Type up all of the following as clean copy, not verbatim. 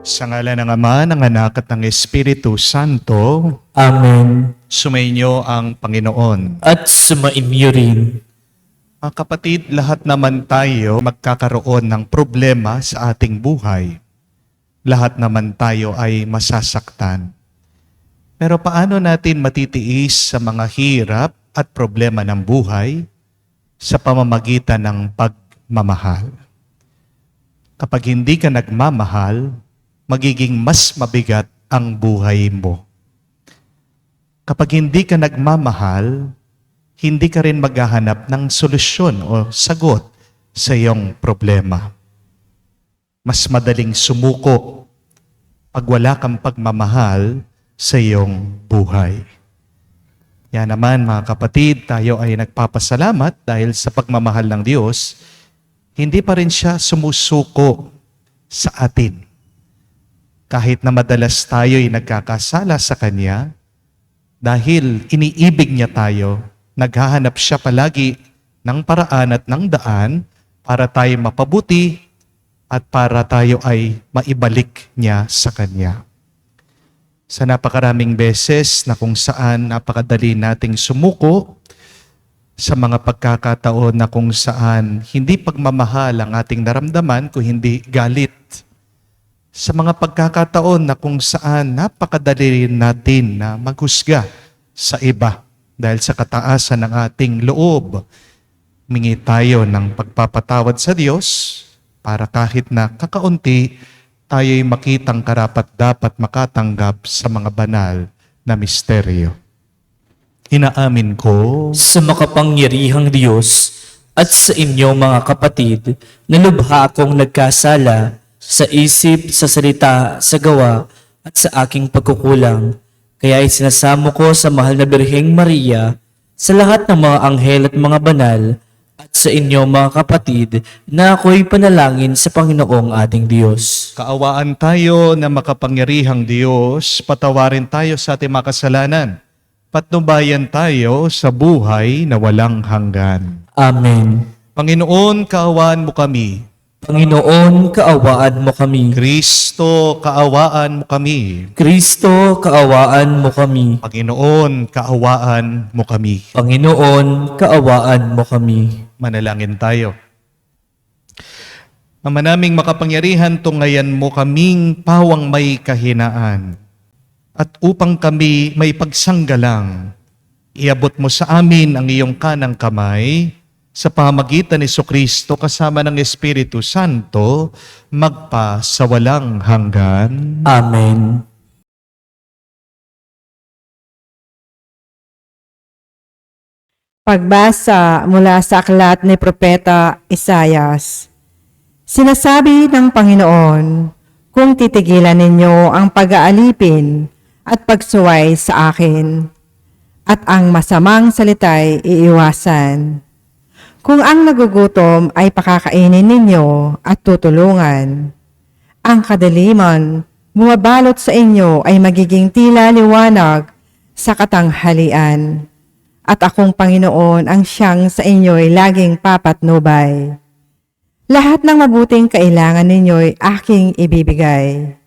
Sa ngalan ng Ama, ng Anak at ng Espiritu Santo. Amen. Sumainyo ang Panginoon. At sumainyo rin. Mga kapatid, lahat naman tayo magkakaroon ng problema sa ating buhay. Lahat naman tayo ay masasaktan. Pero paano natin matitiis sa mga hirap at problema ng buhay sa pamamagitan ng pagmamahal? Kapag hindi ka nagmamahal, magiging mas mabigat ang buhay mo. Kapag hindi ka nagmamahal, hindi ka rin maghahanap ng solusyon o sagot sa iyong problema. Mas madaling sumuko pag wala kang pagmamahal sa iyong buhay. Yan naman mga kapatid, tayo ay nagpapasalamat dahil sa pagmamahal ng Diyos, hindi pa rin siya sumusuko sa atin. Kahit na madalas tayo ay nagkakasala sa Kanya, dahil iniibig niya tayo, naghahanap siya palagi ng paraan at ng daan para tayo mapabuti at para tayo ay maibalik niya sa Kanya. Sa napakaraming beses na kung saan napakadali nating sumuko, sa mga pagkakataon na kung saan hindi pagmamahal ang ating naramdaman, kung hindi galit. Sa mga pagkakataon na kung saan napakadali rin natin na maghusga sa iba dahil sa kataasan ng ating loob. Mingi tayo ng pagpapatawad sa Diyos para kahit na kakaunti, tayo'y makitang karapat-dapat makatanggap sa mga banal na misteryo. Inaamin ko Sa makapangyarihang Diyos at sa inyo mga kapatid, na lubha akong nagkasala sa isip, sa salita, sa gawa, at sa aking pagkukulang. Kaya isinasamo ko sa mahal na Birheng Maria, sa lahat ng mga anghel at mga banal, at sa inyo mga kapatid, na ako'y panalangin sa Panginoong ating Diyos. kaawaan tayo na makapangyarihang Diyos, patawarin tayo sa ating mga kasalanan, patnubayan tayo sa buhay na walang hanggan. Amen. Panginoon, kaawaan mo kami. Panginoon, kaawaan mo kami. Kristo, kaawaan mo kami. Kristo, kaawaan mo kami. Panginoon, kaawaan mo kami. Panginoon, kaawaan mo kami. Manalangin tayo. Ama naming makapangyarihan, tunghayan mo kaming pawang may kahinaan. At upang kami may pagsanggalang, iabot mo sa amin ang iyong kanang kamay, sa pamagitan ni Jesucristo kasama ng Espiritu Santo, magpa sa walang hanggan. Amen. Pagbasa mula sa aklat ni Propeta Isayas. Sinasabi ng Panginoon, kung titigilan ninyo ang pag-aalipin at pagsuway sa akin, at ang masamang salita'y iiwasan. Kung ang nagugutom ay pakakainin ninyo at tutulungan, ang kadiliman bumabalot sa inyo ay magiging tila liwanag sa katanghalian, at akong Panginoon ang siyang sa inyo'y laging papatnubay. Lahat ng mabuting kailangan ninyo'y aking ibibigay,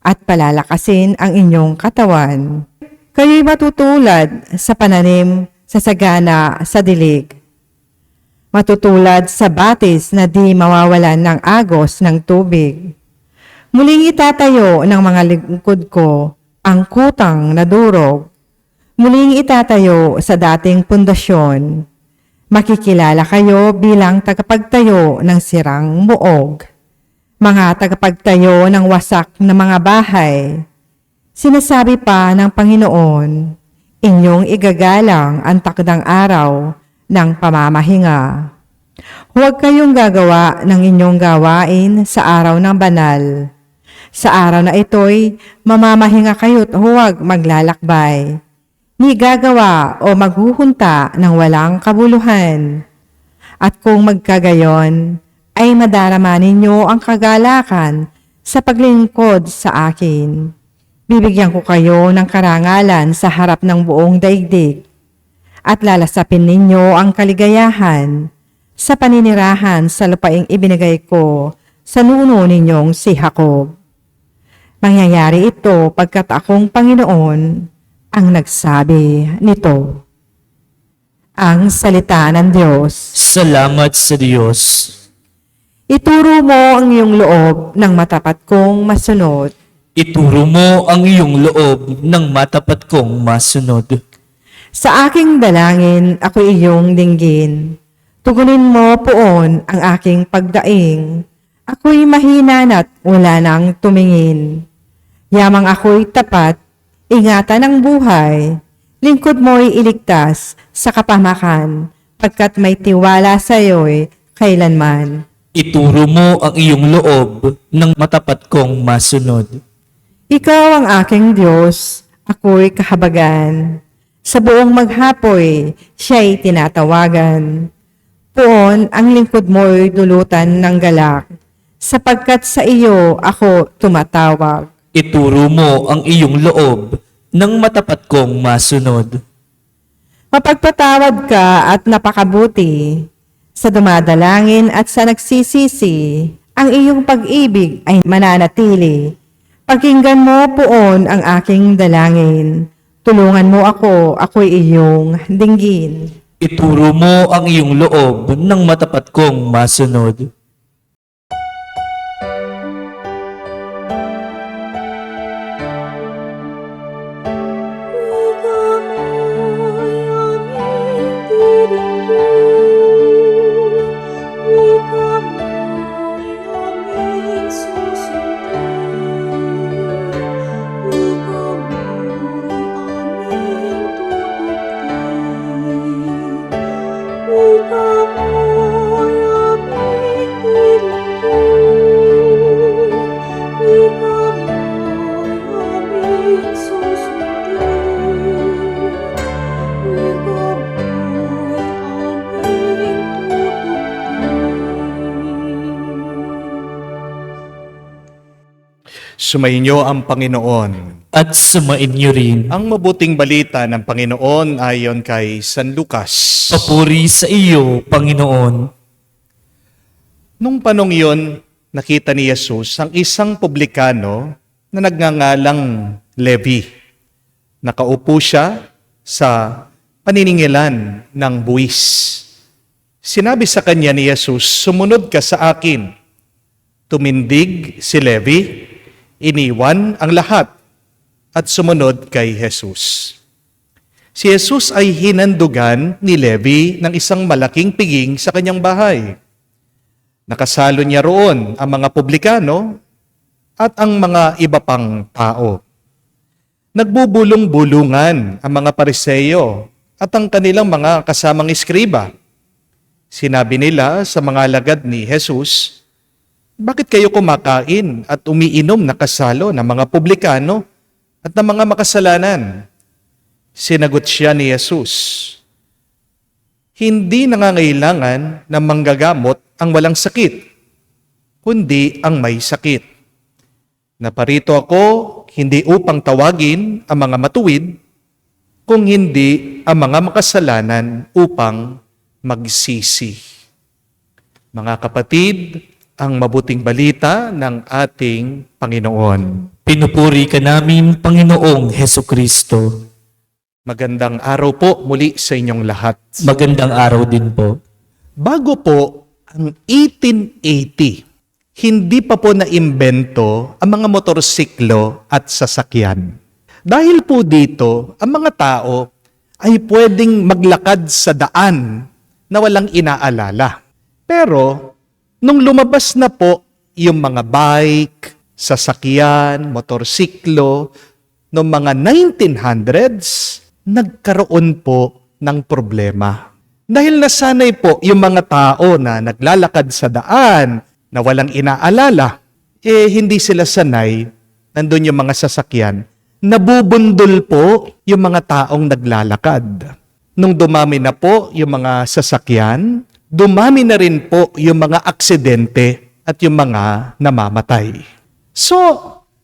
at palalakasin ang inyong katawan. Kayo'y matutulad sa pananim sa sagana sa dilig, matutulad sa batis na di mawawalan ng agos ng tubig. Muling itatayo ng mga lingkod ko ang kutang na durog. Muling itatayo sa dating pundasyon. Makikilala kayo bilang tagapagtayo ng sirang muog, mga tagapagtayo ng wasak na mga bahay. Sinasabi pa ng Panginoon, inyong igagalang ang takdang araw ng pamamahinga. Huwag kayong gagawa ng inyong gawain sa araw ng banal. Sa araw na ito'y mamamahinga kayo't huwag maglalakbay. Ni gagawa o maghuhunta ng walang kabuluhan. At kung magkagayon, ay madarama ninyo ang kagalakan sa paglingkod sa akin. Bibigyan ko kayo ng karangalan sa harap ng buong daigdig. At lalasapin ninyo ang kaligayahan sa paninirahan sa lupaing ibinigay ko sa nuno ninyong si Jacob. Mangyayari ito pagkat akong Panginoon ang nagsabi nito. Ang salita ng Diyos. Salamat sa Diyos. Ituro mo ang iyong loob ng matapat kong masunod. Ituro mo ang iyong loob ng matapat kong masunod. Sa aking dalangin ako iyong dinggin. Tugunin mo poon ang aking pagdaing. Ako'y mahina na't wala nang tumingin. Yamang ako'y tapat, ingatan ang buhay. Lingkod mo'y iligtas sa kapahamakan, pagkat may tiwala sa iyo'y kailanman. Ituro mo ang iyong loob ng matapat kong masunod. Ikaw ang aking Diyos, ako'y kahabagan. Sa buong maghapoy, siya'y tinatawagan. Poon ang lingkod mo'y dulutan ng galak, sapagkat sa iyo ako tumatawag. Ituro mo ang iyong loob ng matapat kong masunod. Mapagpatawad ka at napakabuti. Sa dumadalangin at sa nagsisisi, ang iyong pag-ibig ay mananatili. Pakinggan mo poon ang aking dalangin. Tulungan mo ako, ako'y iyong dinggin. Ituro mo ang iyong loob ng matapat kong masunod. Sumainyo ang Panginoon. At sumain niyo rin. Ang mabuting balita ng Panginoon ayon kay San Lucas. Papuri sa iyo, Panginoon. Nung panong iyon, nakita ni Jesus ang isang publikano na nagngangalang Levi. Nakaupo siya sa paniningilan ng buwis. Sinabi sa kanya ni Jesus, "Sumunod ka sa akin." Tumindig si Levi, iniwan ang lahat at sumunod kay Jesus. Si Jesus ay hinandugan ni Levi ng isang malaking piging sa kanyang bahay. Nakasalo niya roon ang mga publikano at ang mga iba pang tao. Nagbubulong-bulungan ang mga Pariseo at ang kanilang mga kasamang eskriba. Sinabi nila sa mga alagad ni Jesus, "Bakit kayo kumakain at umiinom na kasalo ng mga publikano at ng mga makasalanan?" Sinagot siya ni Jesus, "Hindi nangangailangan ng manggagamot ang walang sakit, kundi ang may sakit. Naparito ako hindi upang tawagin ang mga matuwid, kung hindi ang mga makasalanan upang magsisi." Mga kapatid, ang mabuting balita ng ating Panginoon. Pinupuri ka namin, Panginoong Heso Kristo. Magandang araw po muli sa inyong lahat. Magandang araw din po. Bago po ang 1880, hindi pa po naimbento ang mga motorsiklo at sasakyan. Dahil po dito, ang mga tao ay pwedeng maglakad sa daan na walang inaalala. Pero, nung lumabas na po yung mga bike, sasakyan, motorsiklo, noong mga 1900s, nagkaroon po ng problema. Dahil nasanay po yung mga tao na naglalakad sa daan na walang inaalala, hindi sila sanay, nandun yung mga sasakyan, nabubundol po yung mga taong naglalakad. Nung dumami na po yung mga sasakyan, dumami na rin po yung mga aksidente at yung mga namamatay. So,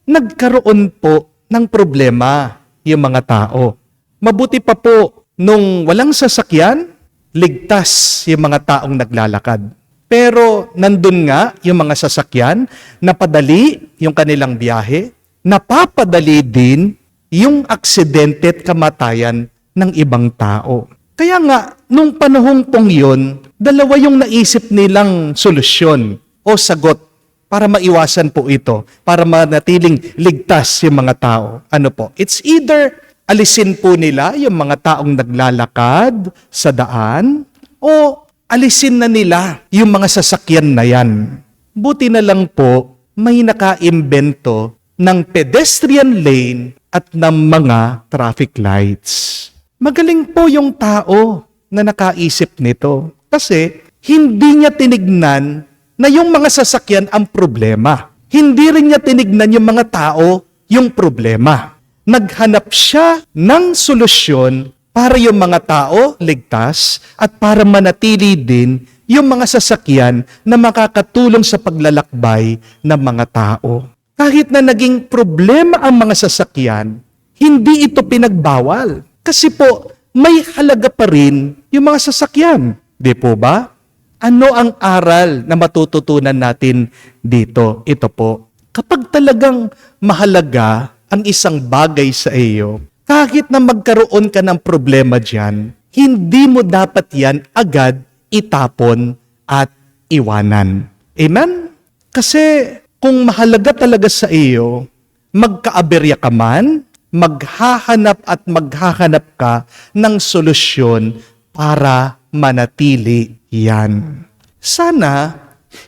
nagkaroon po ng problema yung mga tao. Mabuti pa po, nung walang sasakyan, ligtas yung mga taong naglalakad. Pero nandun nga yung mga sasakyan, napadali yung kanilang biyahe, napapadali din yung aksidente at kamatayan ng ibang tao. Kaya nga, nung panahong pong yun, dalawa yung naisip nilang solusyon o sagot para maiwasan po ito, para manatiling ligtas yung mga tao. Ano po? It's either alisin po nila yung mga taong naglalakad sa daan o alisin na nila yung mga sasakyan na yan. Buti na lang po, may nakaimbento ng pedestrian lane at ng mga traffic lights. Magaling po yung tao na nakaisip nito kasi hindi niya tinignan na yung mga sasakyan ang problema. Hindi rin niya tinignan yung mga tao yung problema. Naghanap siya ng solusyon para yung mga tao ligtas at para manatili din yung mga sasakyan na makakatulong sa paglalakbay ng mga tao. Kahit na naging problema ang mga sasakyan, hindi ito pinagbawal. Kasi po, may halaga pa rin yung mga sasakyan. Di po ba? Ano ang aral na matututunan natin dito? Ito po. Kapag talagang mahalaga ang isang bagay sa iyo, kahit na magkaroon ka ng problema dyan, hindi mo dapat yan agad itapon at iwanan. Amen? Kasi kung mahalaga talaga sa iyo, magkaaberya ka man, maghahanap ka ng solusyon para manatili yan. Sana,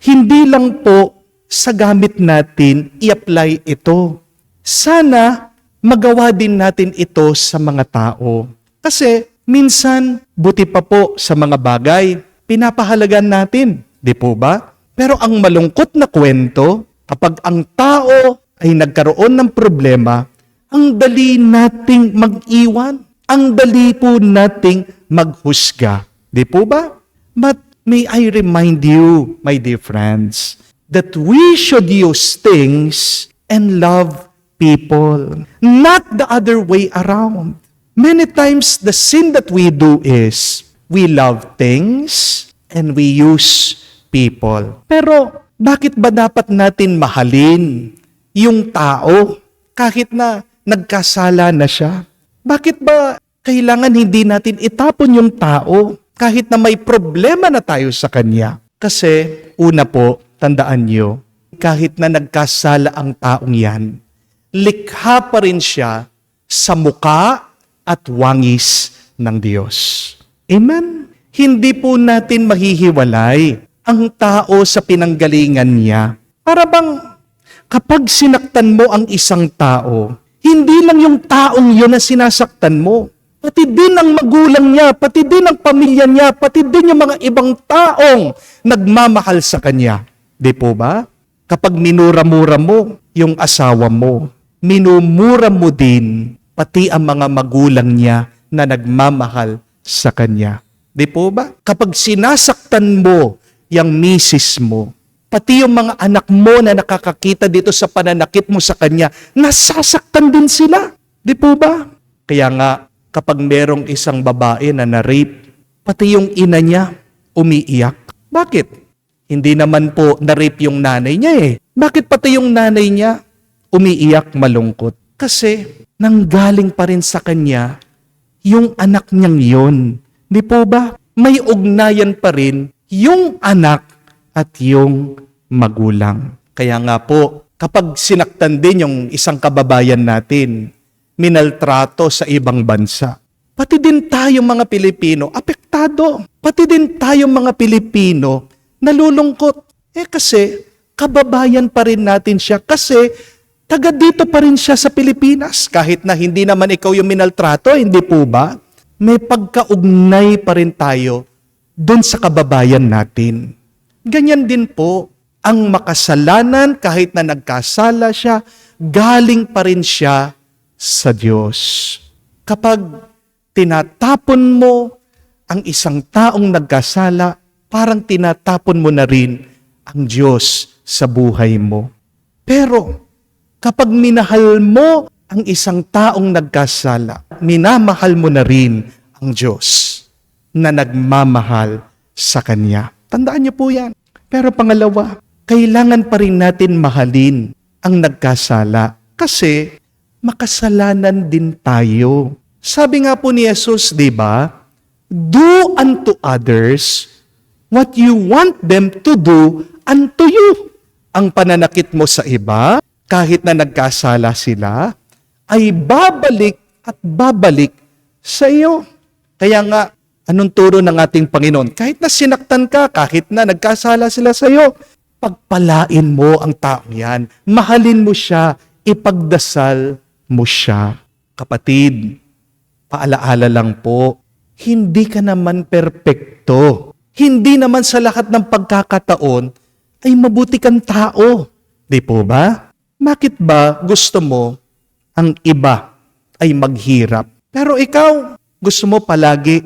hindi lang po sa gamit natin i-apply ito. Sana, magawa din natin ito sa mga tao. Kasi, minsan, buti pa po sa mga bagay, pinapahalagan natin. Di po ba? Pero ang malungkot na kwento, kapag ang tao ay nagkaroon ng problema, ang dali nating mag-iwan. Ang dali po nating maghusga. Di po ba? But may I remind you, my dear friends, that we should use things and love people, not the other way around. Many times, the sin that we do is we love things and we use people. Pero bakit ba dapat natin mahalin yung tao kahit na nagkasala na siya? Bakit ba kailangan hindi natin itapon yung tao kahit na may problema na tayo sa kanya? Kasi una po, tandaan nyo, kahit na nagkasala ang taong yan, likha pa rin siya sa muka at wangis ng Diyos. Amen? Hindi po natin mahihiwalay ang tao sa pinanggalingan niya. Para bang kapag sinaktan mo ang isang tao, hindi lang yung taong yun na sinasaktan mo, pati din ang magulang niya, pati din ang pamilya niya, pati din yung mga ibang taong nagmamahal sa kanya. Di po ba? Kapag minura-mura mo yung asawa mo, minumura mo din pati ang mga magulang niya na nagmamahal sa kanya. Di po ba? Kapag sinasaktan mo yung misis mo, pati yung mga anak mo na nakakakita dito sa pananakit mo sa kanya, nasasaktan din sila. Di po ba? Kaya nga, kapag merong isang babae na na-rape, pati yung ina niya umiiyak. Bakit? Hindi naman po na-rape yung nanay niya eh. Bakit pati yung nanay niya umiiyak malungkot? Kasi nanggaling pa rin sa kanya yung anak niyang yun. Di po ba? May ugnayan pa rin yung anak at yung magulang. Kaya nga po, kapag sinaktan din yung isang kababayan natin, minaltrato sa ibang bansa, pati din tayong mga Pilipino, apektado. Pati din tayo mga Pilipino, nalulungkot. Kasi kababayan pa rin natin siya. Kasi taga dito pa rin siya sa Pilipinas. Kahit na hindi naman ikaw yung minaltrato, hindi po ba? May pagkaugnay pa rin tayo doon sa kababayan natin. Ganyan din po, ang makasalanan kahit na nagkasala siya, galing pa rin siya sa Diyos. Kapag tinatapon mo ang isang taong nagkasala, parang tinatapon mo na rin ang Diyos sa buhay mo. Pero kapag minahal mo ang isang taong nagkasala, minamahal mo na rin ang Diyos na nagmamahal sa Kanya. Tandaan niyo po yan. Pero pangalawa, kailangan pa rin natin mahalin ang nagkasala kasi makasalanan din tayo. Sabi nga po ni Jesus, di ba? Do unto others what you want them to do unto you. Ang pananakit mo sa iba, kahit na nagkasala sila, ay babalik at babalik sa iyo. Kaya nga, anong turo ng ating Panginoon? Kahit na sinaktan ka, kahit na nagkasala sila sa iyo, pagpalain mo ang taong yan. Mahalin mo siya, ipagdasal mo siya. Kapatid, paalaala lang po, hindi ka naman perpekto. Hindi naman sa lahat ng pagkakataon ay mabuti kang tao. Di po ba? Bakit ba gusto mo ang iba ay maghirap? Pero ikaw, gusto mo palagi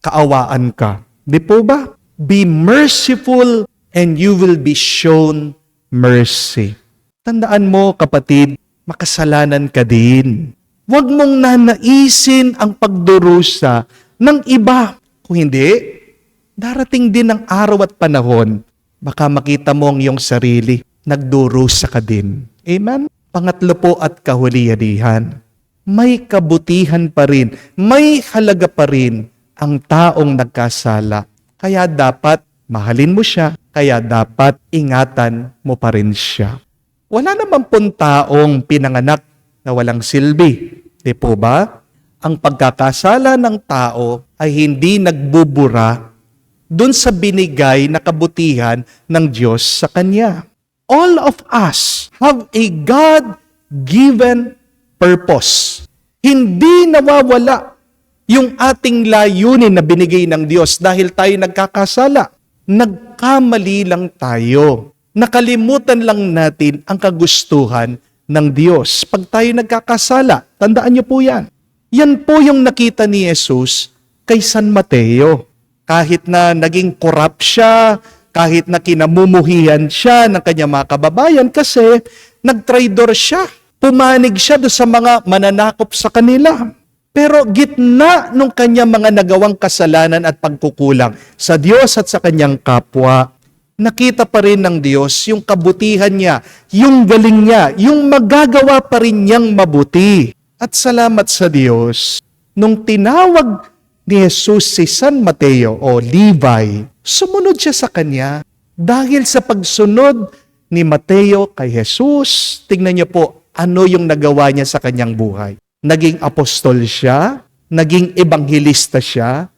kaawaan ka. Di po ba? Be merciful and you will be shown mercy. Tandaan mo, kapatid, makasalanan ka din. Huwag mong nanaisin ang pagdurusa ng iba. Kung hindi, darating din ang araw at panahon, baka makita mo ang iyong sarili, nagdurusa ka din. Amen? Pangatlo po at kahuli-halihan, may kabutihan pa rin, may halaga pa rin ang taong nagkasala. Kaya dapat mahalin mo siya, kaya dapat ingatan mo pa rin siya. Wala naman pong taong pinanganak na walang silbi. Di po ba? Ang pagkakasala ng tao ay hindi nagbubura dun sa binigay na kabutihan ng Diyos sa kanya. All of us have a God-given purpose. Hindi nawawala yung ating layunin na binigay ng Diyos dahil tayo nagkakasala. Nagkamali lang tayo. Nakalimutan lang natin ang kagustuhan ng Diyos. Pag tayo nagkakasala, tandaan niyo po yan. Yan po yung nakita ni Jesus kay San Mateo. Kahit na naging corrupt siya, kahit na kinamumuhian siya ng kanyang mga kababayan kasi nagtraidor siya. Pumanig siya doon sa mga mananakop sa kanila. Pero gitna nung kanyang mga nagawang kasalanan at pagkukulang sa Diyos at sa kanyang kapwa, nakita pa rin ng Diyos yung kabutihan niya, yung galing niya, yung magagawa pa rin niyang mabuti. At salamat sa Diyos, nung tinawag ni Jesus si San Mateo o Levi, sumunod siya sa kanya. Dahil sa pagsunod ni Mateo kay Jesus, tingnan niyo po ano yung nagawa niya sa kanyang buhay. Naging apostol siya, naging ebanghelista siya,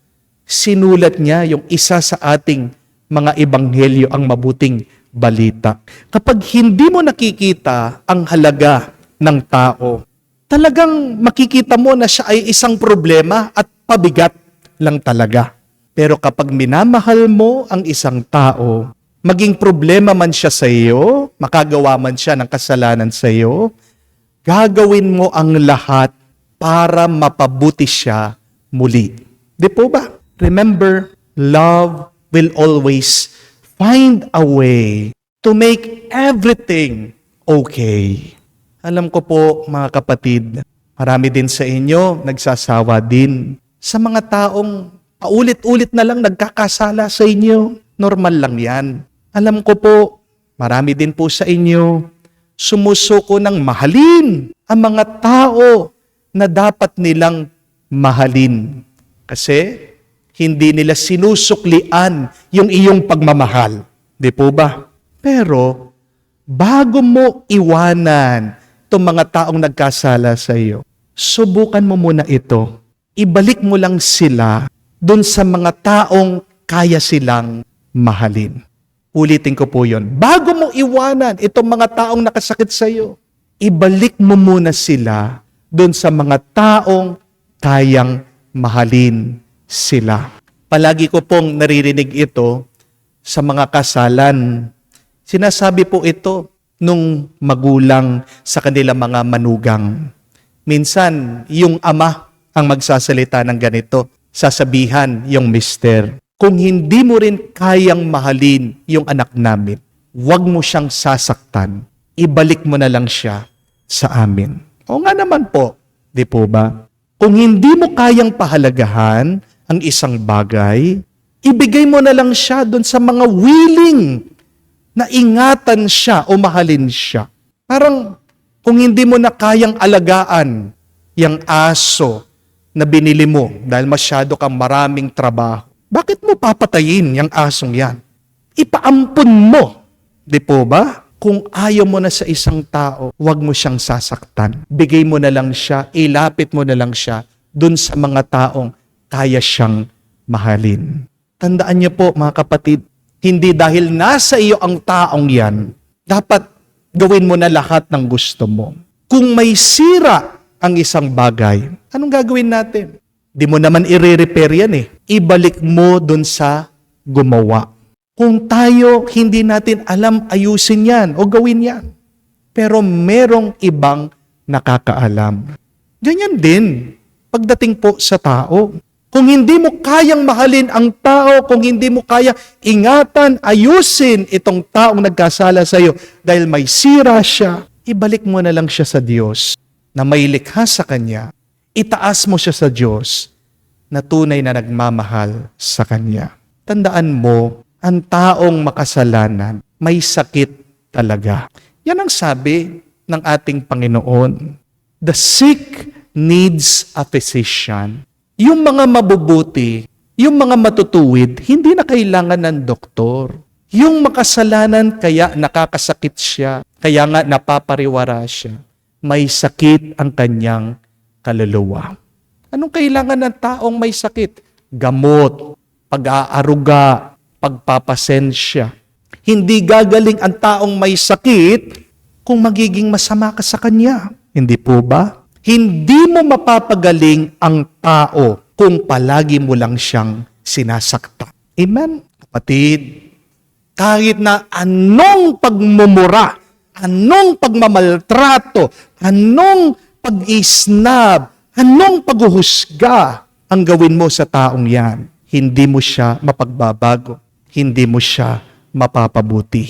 sinulat niya yung isa sa ating mga ebanghelyo, ang mabuting balita. Kapag hindi mo nakikita ang halaga ng tao, talagang makikita mo na siya ay isang problema at pabigat lang talaga. Pero kapag minamahal mo ang isang tao, maging problema man siya sa iyo, makagawa man siya ng kasalanan sa iyo, gagawin mo ang lahat para mapabuti siya muli. Di po ba? Remember, love will always find a way to make everything okay. Alam ko po, mga kapatid, marami din sa inyo nagsasawa din sa mga taong paulit-ulit na lang nagkakasala sa inyo. Normal lang yan. Alam ko po, marami din po sa inyo sumusuko ng mahalin ang mga tao na dapat nilang mahalin. Kasi hindi nila sinusuklian yung iyong pagmamahal. Di po ba? Pero bago mo iwanan itong mga taong nagkasala sa iyo, subukan mo muna ito. Ibalik mo lang sila dun sa mga taong kaya silang mahalin. Ulitin ko po yun. Bago mo iwanan itong mga taong nakasakit sa iyo, ibalik mo muna sila dun sa mga taong kayang mahalin sila. Palagi ko pong naririnig ito sa mga kasalan. Sinasabi po ito nung magulang sa kanilang mga manugang. Minsan, yung ama ang magsasalita ng ganito. Sasabihan yung mister, kung hindi mo rin kayang mahalin yung anak namin, huwag mo siyang sasaktan. Ibalik mo na lang siya sa amin. O nga naman po, di po ba? Kung hindi mo kayang pahalagahan ang isang bagay, ibigay mo na lang siya doon sa mga willing na ingatan siya o mahalin siya. Parang kung hindi mo na kayang alagaan yung aso na binili mo dahil masyado kang maraming trabaho, bakit mo papatayin yung asong yan? Ipaampun mo. Di po ba? Kung ayaw mo na sa isang tao, huwag mo siyang sasaktan. Bigay mo na lang siya, ilapit mo na lang siya dun sa mga taong kaya siyang mahalin. Tandaan niyo po mga kapatid, hindi dahil nasa iyo ang taong yan, dapat gawin mo na lahat ng gusto mo. Kung may sira ang isang bagay, anong gagawin natin? Di mo naman i-repair yan eh. Ibalik mo dun sa gumawa. Kung tayo hindi natin alam ayusin yan o gawin yan, pero merong ibang nakakaalam. Ganyan din pagdating po sa tao. Kung hindi mo kayang mahalin ang tao, kung hindi mo kaya ingatan, ayusin itong taong nagkasala sa iyo dahil may sira siya, ibalik mo na lang siya sa Diyos na may likha sa Kanya. Itaas mo siya sa Diyos na tunay na nagmamahal sa Kanya. Tandaan mo, ang taong makasalanan, may sakit talaga. Yan ang sabi ng ating Panginoon. The sick needs a physician. Yung mga mabubuti, yung mga matutuwid, hindi na kailangan ng doktor. Yung makasalanan, kaya nakakasakit siya, kaya nga napapariwara siya. May sakit ang kanyang kaluluwa. Anong kailangan ng taong may sakit? Gamot, pag-aaruga, pagpapasensya. Hindi gagaling ang taong may sakit kung magiging masama ka sa kanya. Hindi po ba? Hindi mo mapapagaling ang tao kung palagi mo lang siyang sinasaktan. Amen? Kapatid, kahit na anong pagmumura, anong pagmamaltrato, anong pag-isnab, anong paghuhusga ang gawin mo sa taong yan, hindi mo siya mapagbabago. Hindi mo siya mapapabuti.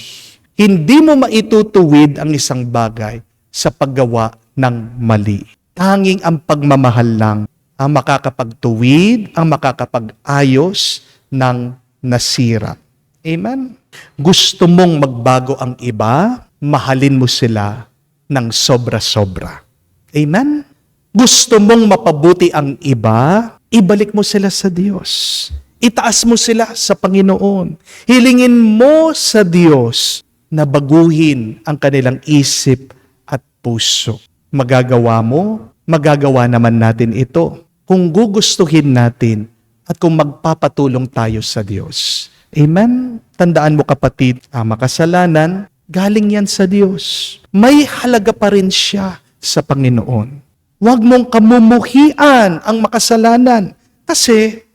Hindi mo maitutuwid ang isang bagay sa paggawa ng mali. Tanging ang pagmamahal lang ang makakapagtuwid, ang makakapag-ayos ng nasira. Amen? Gusto mong magbago ang iba, mahalin mo sila ng sobra-sobra. Amen? Gusto mong mapabuti ang iba, ibalik mo sila sa Diyos. Itaas mo sila sa Panginoon. Hilingin mo sa Diyos na baguhin ang kanilang isip at puso. Magagawa mo, magagawa naman natin ito kung gugustuhin natin at kung magpapatulong tayo sa Diyos. Amen? Tandaan mo kapatid, ang makasalanan, galing yan sa Diyos. May halaga pa rin siya sa Panginoon. Huwag mong kamumuhian ang makasalanan kasi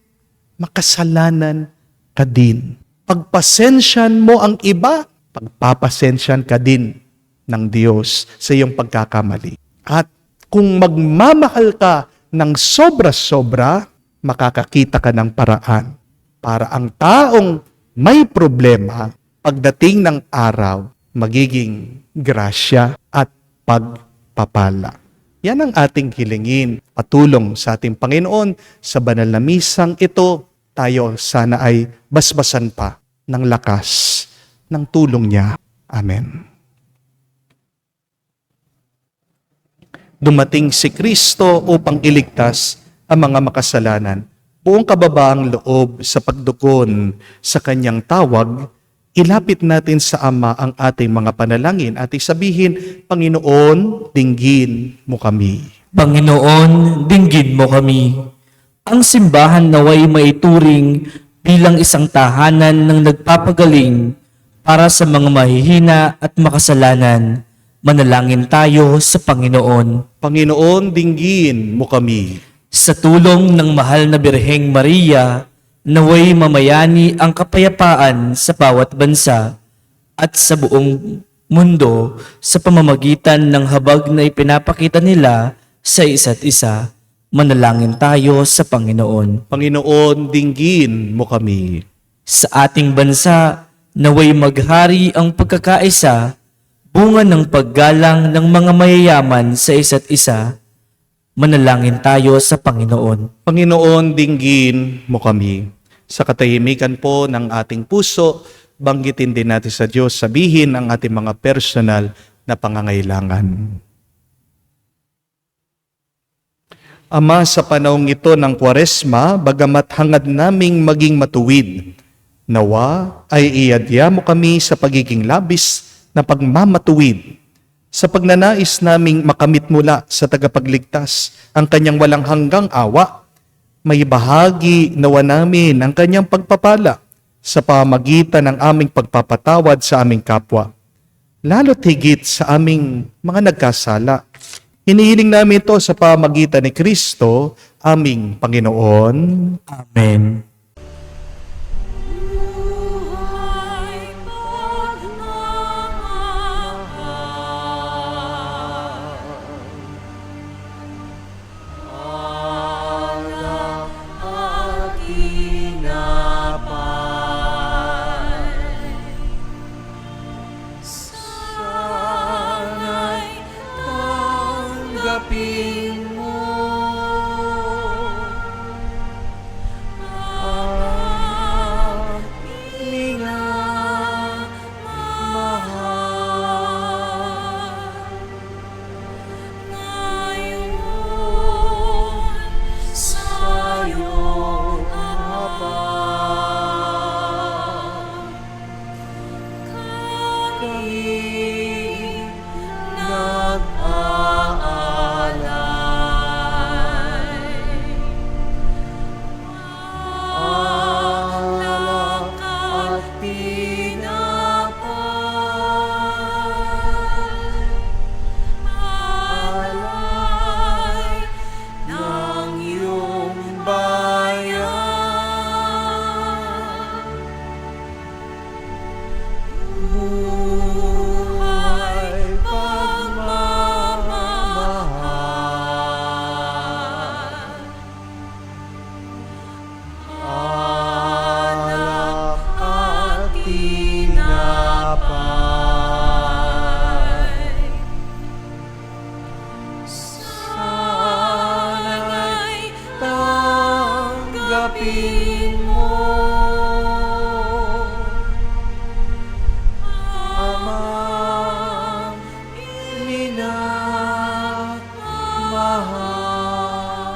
makasalanan ka din. Pagpasensyan mo ang iba, pagpapasensyan ka din ng Diyos sa iyong pagkakamali. At kung magmamahal ka ng sobra-sobra, makakakita ka ng paraan para ang taong may problema, pagdating ng araw, magiging grasya at pagpapala. Yan ang ating hilingin. Patulong sa ating Panginoon sa banal na misang ito, tayo sana ay basbasan pa ng lakas ng tulong niya. Amen. Dumating si Kristo upang iligtas ang mga makasalanan. Buong kababaang loob sa pagdugon sa kanyang tawag, ilapit natin sa Ama ang ating mga panalangin at isabihin, Panginoon, dinggin mo kami. Panginoon, dinggin mo kami. Ang simbahan naway maituring bilang isang tahanan ng nagpapagaling para sa mga mahihina at makasalanan. Manalangin tayo sa Panginoon. Panginoon, dinggin mo kami. Sa tulong ng mahal na Birheng Maria, naway mamayani ang kapayapaan sa bawat bansa at sa buong mundo sa pamamagitan ng habag na ipinapakita nila sa isa't isa. Manalangin tayo sa Panginoon. Panginoon, dinggin mo kami. Sa ating bansa, naway maghari ang pagkakaisa, bunga ng paggalang ng mga mayayaman sa isa't isa. Manalangin tayo sa Panginoon. Panginoon, dinggin mo kami. Sa katahimikan po ng ating puso, banggitin din natin sa Diyos, sabihin ang ating mga personal na pangangailangan. Ama, sa panahong ito ng Kwaresma, bagamat hangad naming maging matuwid, nawa ay iadya mo kami sa pagiging labis na pagmamatuwid, sa pagnanais naming makamit mula sa tagapagligtas ang kanyang walang hanggang awa. May bahagi nawa namin ang kanyang pagpapala sa pamagitan ng aming pagpapatawad sa aming kapwa, lalo't higit sa aming mga nagkasala. Hinihiling namin ito sa pamagitan ni Kristo, aming Panginoon. Amen.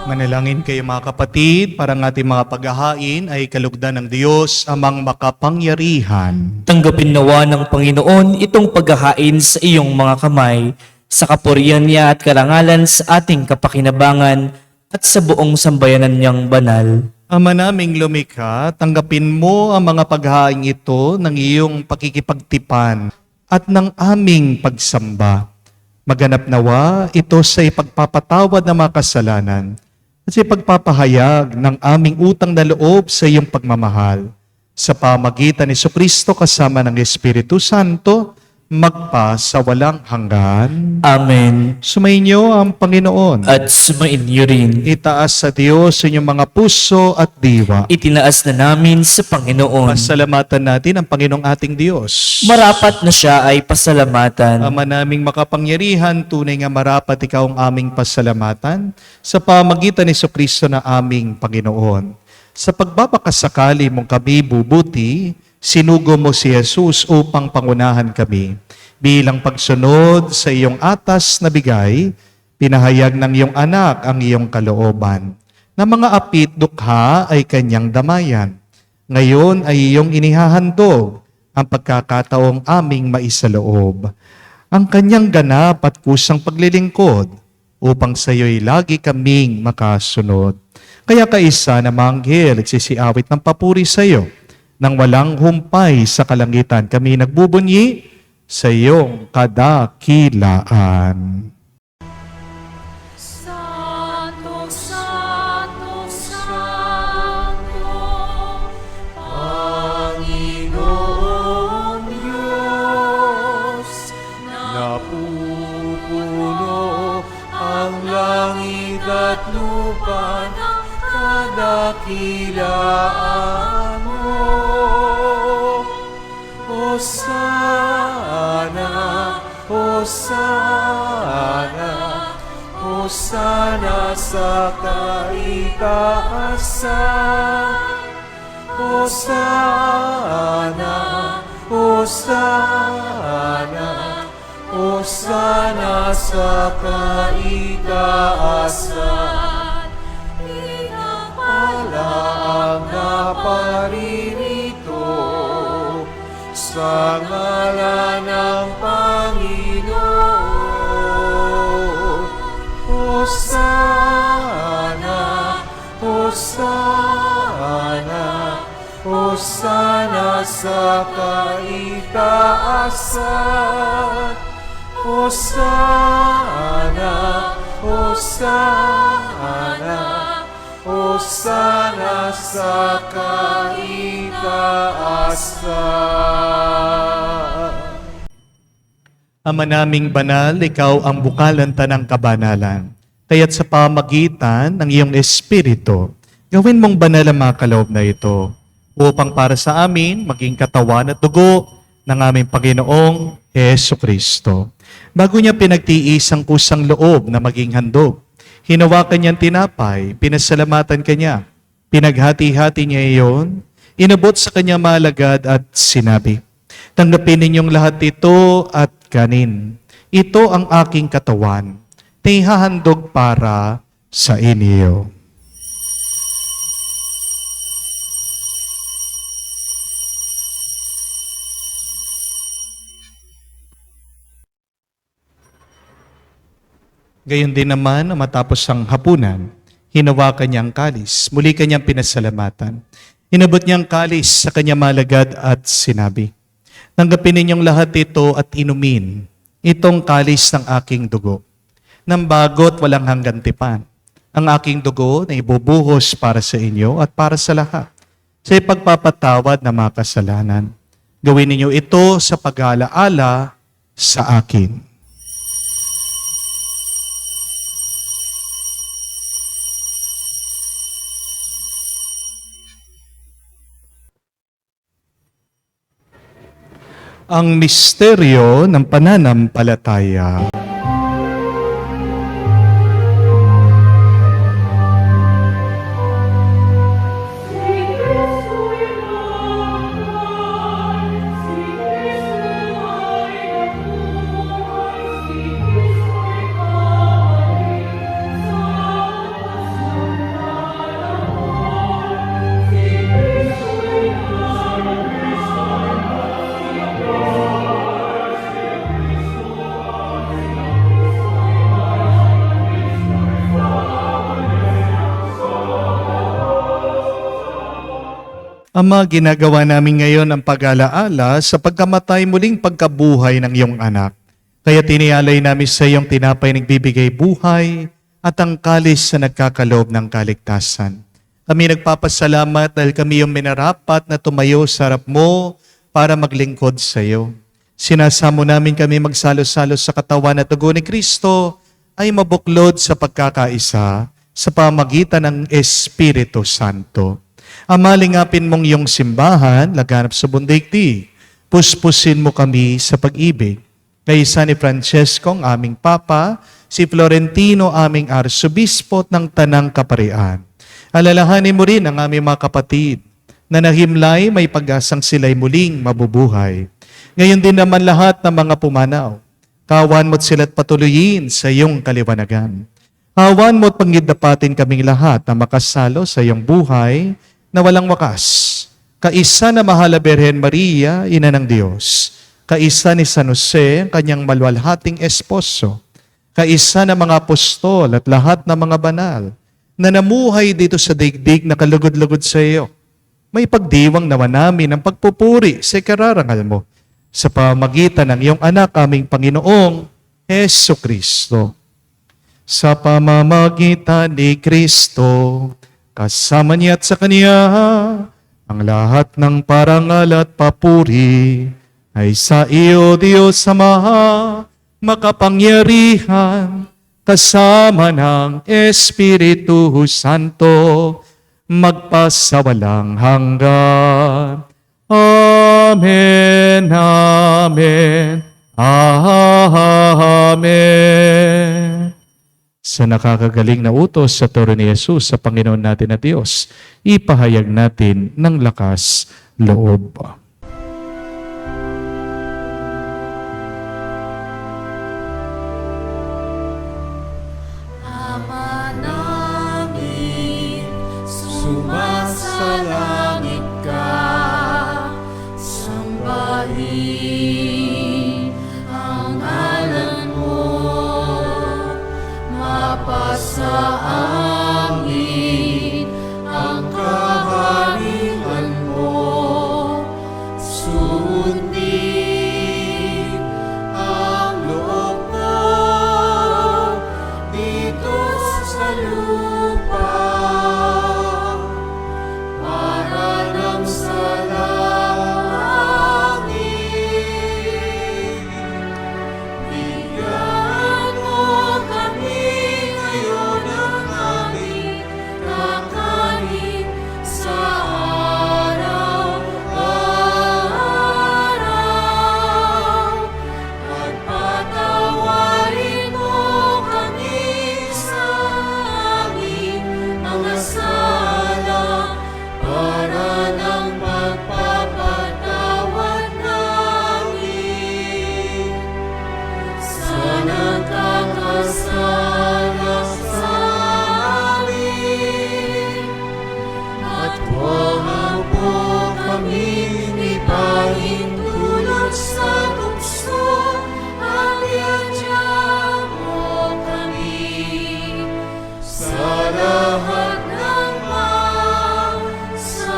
Manalangin kayo mga kapatid, para ang ating mga paghahain ay kalugdan ng Diyos amang makapangyarihan. Tanggapin nawa ng Panginoon itong paghahain sa iyong mga kamay, sa kapurihan niya at karangalan sa ating kapakinabangan at sa buong sambayanan niyang banal. Ama naming lumikha, tanggapin mo ang mga paghahain ito ng iyong pakikipagtipan at ng aming pagsamba. Maganap nawa ito sa ipagpapatawad ng mga kasalanan at sa ipagpapahayag ng aming utang na loob sa iyong pagmamahal. Sa pamagitan ni Jesucristo kasama ng Espiritu Santo, magpa sa walang hanggan. Amen. Sumainyo ang Panginoon. At sumainyo rin. Itaas sa Diyos inyong mga puso at diwa. Itinaas na namin sa Panginoon. Pasalamatan natin ang Panginoong ating Diyos. Marapat na siya ay pasalamatan. Ama naming makapangyarihan, tunay nga marapat ikaw ang aming pasalamatan sa pamagitan ni Jesucristo na aming Panginoon. Sa pagbabakasakali mong kami bubuti, sinugo mo si Jesus upang pangunahan kami. Bilang pagsunod sa iyong atas na bigay, pinahayag ng iyong anak ang iyong kalooban, na mga apit dukha ay kanyang damayan. Ngayon ay iyong inihahandog ang pagkakataong aming maisaloob. Ang kanyang ganap at kusang paglilingkod, upang sa iyo'y lagi kaming makasunod. Kaya kaisa na mga anghel nagsisiawit ng papuri sa iyo. Nang walang humpay sa kalangitan, kami nagbubunyi sa iyong kadakilaan. Santo, Santo, Santo, Panginoong Diyos, napupuno ang langit at lupa ng kadakilaan mo. Hosana, Hosana, Hosana sa kaitaasan. Hosana, Hosana, Hosana sa kaitaasan. Pinapala ang naparirito sa ngalan ng Panginoon. Hosana, Hosana, Hosana sa kaitaasan. Hosana, Hosana, Hosana sa kaitaasan. Ama naming banal, ikaw ang bukalanta ng kabanalan. Kaya't sa pamagitan ng iyong Espiritu, gawin mong banal ang mga kaloob na ito upang para sa amin maging katawan at dugo ng aming Panginoong Jesucristo. Bago niya pinagtiis ang kusang loob na maging handog, hinawakan niyang tinapay, pinasalamatan kanya, pinaghati-hati niya iyon, inabot sa kanya malagad at sinabi, "Tanggapin ninyong lahat ito at kanin. Ito ang aking katawan, na ihahandog para sa inyo." Gayon din naman, matapos ang hapunan, hinawakan niya ang kalis. Muli kanyang pinasalamatan. Inabot niya ang kalis sa kanya malagad at sinabi, "Tanggapin ninyong lahat ito at inumin. Itong kalis ng aking dugo. Nang bago't walang hanggan tipan. Ang aking dugo na ibubuhos para sa inyo at para sa lahat. Sa ipagpapatawad ng mga kasalanan. Gawin ninyo ito sa pag-aalaala sa akin." Ang misteryo ng pananampalataya. Ama, ginagawa namin ngayon ang pag-alaala sa pagkamatay muling pagkabuhay ng iyong anak. Kaya tinialay namin sa iyong tinapay nagbibigay buhay at ang kalis na nagkakaloob ng kaligtasan. Kami nagpapasalamat dahil kami yung minarapat na tumayo sa harap mo para maglingkod sa iyo. Sinasamo namin kami magsalo-salo sa katawan at dugo ni Kristo ay mabuklod sa pagkakaisa sa pamagitan ng Espiritu Santo. Ama, lingapin mong iyong simbahan, laganap sa bundaigdig. Puspusin mo kami sa pag-ibig. Kaysa ni Francesco, ang aming Papa, si Florentino, aming Arsobispo ng Tanang Kaparian. Alalahanin mo rin ang aming mga kapatid na nahimlay may pag-asang sila'y muling mabubuhay. Ngayon din naman lahat ng mga pumanaw. Kawan mo't sila't patuloyin sa iyong kaliwanagan. Kawan mo't panggidapatin kaming lahat na makasalo sa iyong buhay na walang wakas. Kaisa na mahal na Birhen Maria, Ina ng Diyos. Kaisa ni San Jose, ang kanyang malwalhating esposo. kaisa ng mga apostol at lahat ng mga banal na namuhay dito sa daigdig na kalugod-lugod sa iyo. May pagdiwang naman namin ang pagpupuri sa ikararangal mo sa pamagitan ng iyong anak aming Panginoong Hesu Kristo. Sa pamamagitan ni Kristo, kasama niya at sa Kanya, ang lahat ng parangal at papuri ay sa iyo, Diyos Ama, makapangyarihan, kasama ng Espiritu Santo, magpasawalang hanggan. Amen, Amen, Amen. Sa nakakagaling na utos sa turo ni Jesus sa Panginoon natin na Diyos, ipahayag natin ng lakas loob. Ama namin, sumasalangit ka, sambahin ang ngalan mo, mapasa amin ang kaharian mo, sundin ang loob mo dito sa lupa para nang sa langit. Bigyan mo kami ngayon ng aming kakanin sa araw-araw, at patawarin mo kami sa aming mga sala para ng pagpapatawad namin sa nagkakasala sa amin. At huwag mo kami ipahintulot sa tukso, at iadya mo kami sa lahat ng masama.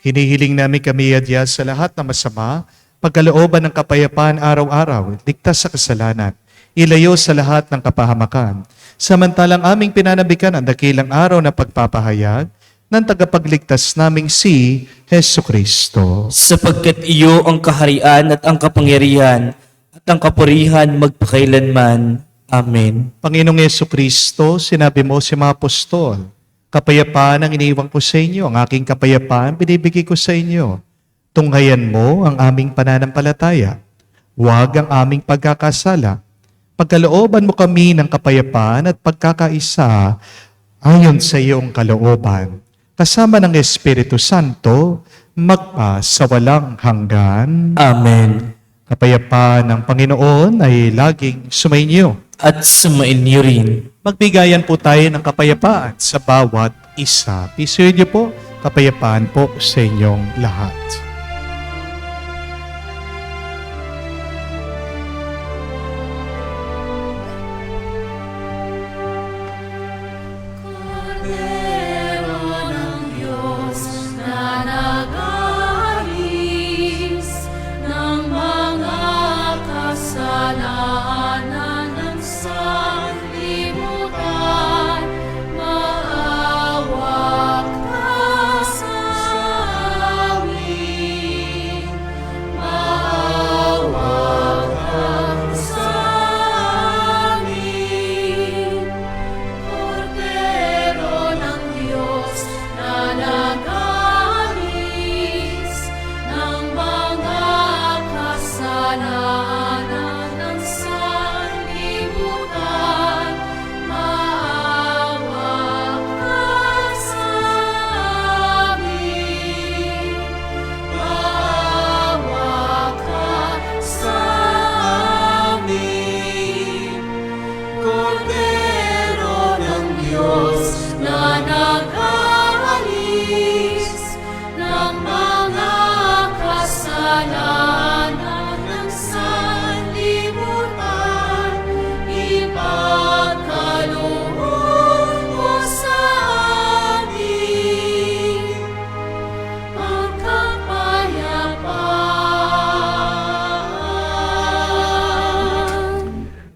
Hinihiling namin kami adya sa lahat ng masama, pagkalooban ng kapayapaan araw-araw, ligtas sa kasalanan, ilayo sa lahat ng kapahamakan. Samantalang aming pinanabikan ang dakilang araw na pagpapahayag ng tagapagligtas naming si Hesu Kristo. Sapagkat iyo ang kaharian at ang kapangyarihan at ang kapurihan magpakailanman. Amen. Panginoong Hesu Kristo, sinabi mo sa mga apostol, kapayapaan ang iniwan ko sa inyo, ang aking kapayapaan binibigay ko sa inyo. Tunghayan mo ang aming pananampalataya. Huwag ang aming pagkakasala. Pagkalooban mo kami ng kapayapaan at pagkakaisa ayon sa iyong kalooban. Kasama ng Espiritu Santo, magpa sa walang hanggan. Amen. Kapayapaan ng Panginoon ay laging sumainyo. At sumainyo rin. Magbigayan po tayo ng kapayapaan sa bawat isa. Pisuyo niyo po, kapayapaan po sa inyong lahat. Kordero ng Diyos na nag-aalis ng mga kasalanan ng sanlibutan, maawa ka sa amin.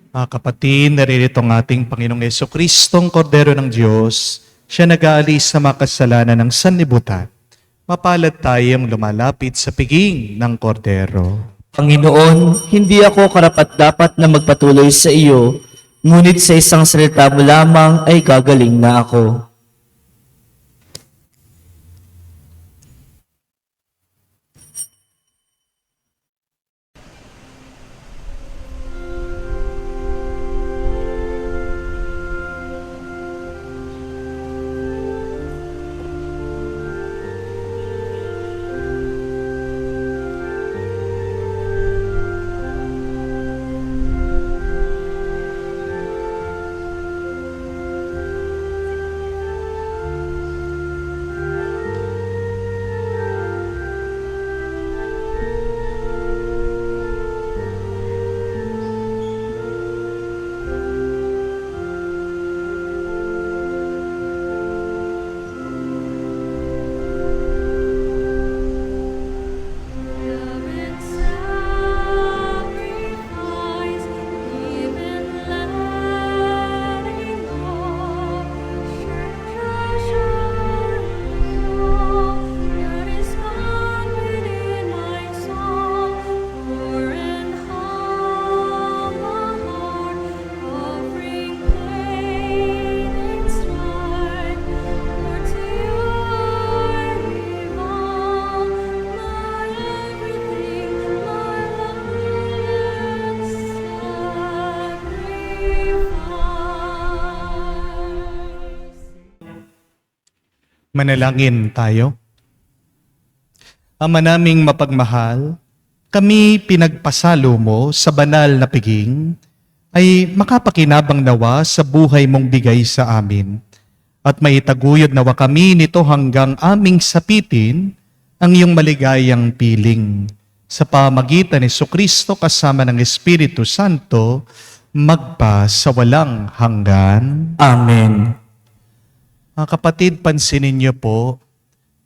Mga kapatid, naririto ang ating Panginoong Yesukristong Kordero ng Diyos. Siya nag-aalis sa mga kasalanan ng sanlibutan. Mapalad tayong lumalapit sa piging ng Kordero. Panginoon, hindi ako karapat-dapat na magpatuloy sa iyo, ngunit sa isang salita mo lamang ay gagaling na ako. Living sacrifice, even letting go, treasure that is found within my soul. Pure and humble heart, offering pain and strife, Lord, to you I give all. My everything, my love sacrifice. Manalangin tayo. Ama naming mapagmahal, kami pinagpasalo mo sa banal na piging ay makapakinabang nawa sa buhay mong bigay sa amin at maitaguyod nawa kami nito hanggang aming sapitin ang iyong maligayang piling. Sa pamagitan ni Jesucristo kasama ng Espiritu Santo, magpa sa walang hanggan. Amen. Mga kapatid, pansinin niyo po,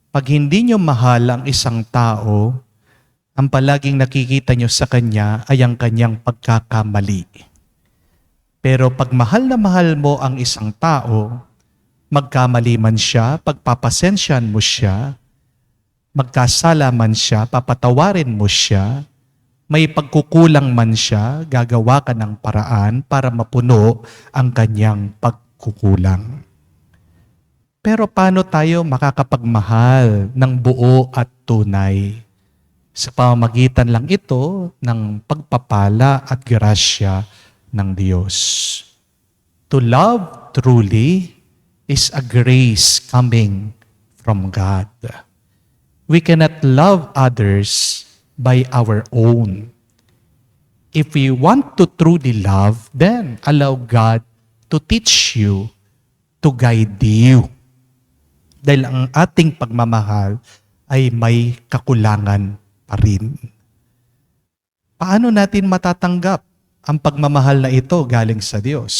pag hindi niyo mahal ang isang tao, ang palaging nakikita niyo sa kanya ay ang kanyang pagkakamali. Pero pag mahal na mahal mo ang isang tao, magkamali man siya, pagpapasensyahan mo siya, magkasala man siya, papatawarin mo siya, may pagkukulang man siya, gagawa ka ng paraan para mapuno ang kanyang pagkukulang. Pero paano tayo makakapagmahal ng buo at tunay? Sa pamamagitan lang ito ng pagpapala at grasya ng Diyos. To love truly is a grace coming from God. We cannot love others by our own. If we want to truly love, then allow God to teach you, to guide you. Dahil ang ating pagmamahal ay may kakulangan pa rin. Paano natin matatanggap ang pagmamahal na ito galing sa Diyos?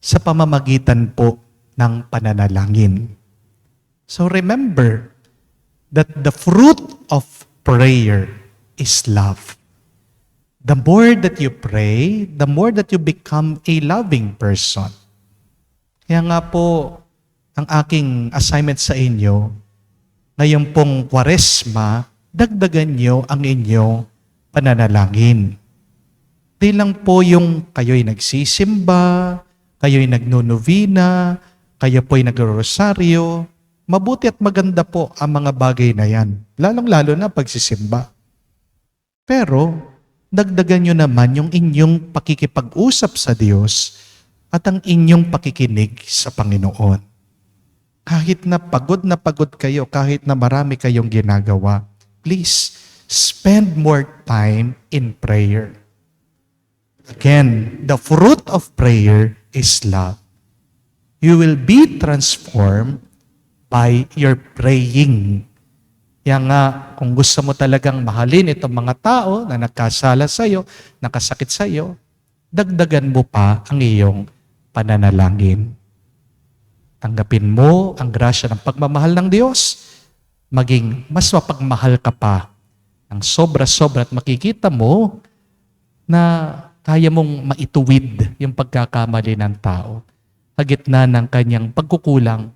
Sa pamamagitan po ng pananalangin. So remember that the fruit of prayer is love. The more that you pray, the more that you become a loving person. Kaya nga po, ang aking assignment sa inyo, ngayon pong Kwaresma, dagdagan nyo ang inyong pananalangin. Di lang po yung kayo'y nagsisimba, kayo'y nagnonovina, kayo po'y nagrorosaryo. Mabuti at maganda po ang mga bagay na yan, lalong-lalo na pagsisimba. Pero, dagdagan nyo naman yung inyong pakikipag-usap sa Diyos at ang inyong pakikinig sa Panginoon. Kahit na pagod kayo, kahit na marami kayong ginagawa, please spend more time in prayer. Again, the fruit of prayer is love. You will be transformed by your praying. Kaya nga, kung gusto mo talagang mahalin itong mga tao na nagkasala sa iyo, nakasakit sa iyo, dagdagan mo pa ang iyong pananalangin. Tanggapin mo ang grasya ng pagmamahal ng Diyos, maging mas mapagmahal ka pa ng sobra-sobra at makikita mo na kaya mong maituwid yung pagkakamali ng tao. Sa gitna ng kanyang pagkukulang,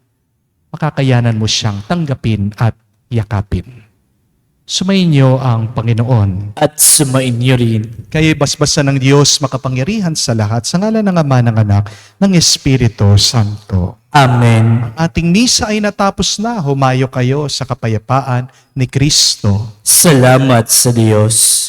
makakayanan mo siyang tanggapin at yakapin. Sumainyo ang Panginoon. At sumainyo rin. Kayo'y basbasan ng Diyos makapangyarihan sa lahat, sa ngalan ng Ama, ng Anak, ng Espiritu Santo. Amen. Ating misa ay natapos na. Humayo kayo sa kapayapaan ni Kristo. Salamat sa Diyos.